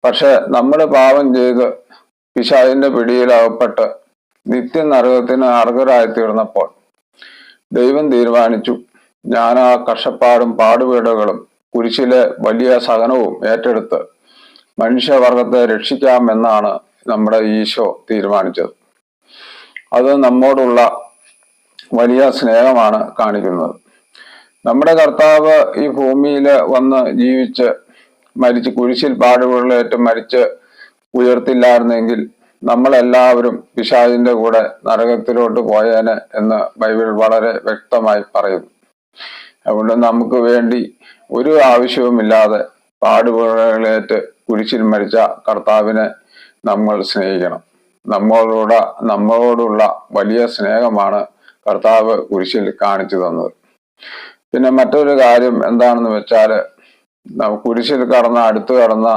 പക്ഷെ നമ്മൾ പാപം ചെയ്ത് പിശാചിന്റെ പിടിയിലകപ്പെട്ട് നിത്യനരകത്തിന് അർഹരായി തീർന്നപ്പോൾ ദൈവം തീരുമാനിച്ചു, ഞാൻ ആ കഷ്ടപ്പാടും പാടുപീടുകളും കുരിശിലെ വലിയ സഹനവും ഏറ്റെടുത്ത് മനുഷ്യവർഗത്തെ രക്ഷിക്കാമെന്നാണ് നമ്മുടെ ഈശോ തീരുമാനിച്ചത്. അത് നമ്മോടുള്ള വലിയ സ്നേഹമാണ് കാണിക്കുന്നത്. നമ്മുടെ കർത്താവ് ഈ ഭൂമിയിൽ വന്ന് ജീവിച്ച് മരിച്ച് കുരിശിൽ പാടുപീടുകളേറ്റ് മരിച്ച് ഉയർത്തില്ലായിരുന്നെങ്കിൽ നമ്മളെല്ലാവരും പിശാചിന്റെ കൂടെ നരകത്തിലോട്ട് പോയേനെ എന്ന് ബൈബിൾ വളരെ വ്യക്തമായി പറയുന്നു. അതുകൊണ്ട് നമുക്ക് വേണ്ടി ഒരു ആവശ്യവുമില്ലാതെ പാടുപീടുകളേറ്റ് കുരിശിൽ മരിച്ച കർത്താവിനെ നമ്മൾ സ്നേഹിക്കണം. നമ്മളോടുള്ള വലിയ സ്നേഹമാണ് കർത്താവ് കുരിശിൽ കാണിച്ചു തന്നത്. പിന്നെ മറ്റൊരു കാര്യം എന്താണെന്ന് വെച്ചാൽ, കുരിശിൽ അടുത്ത് കടന്ന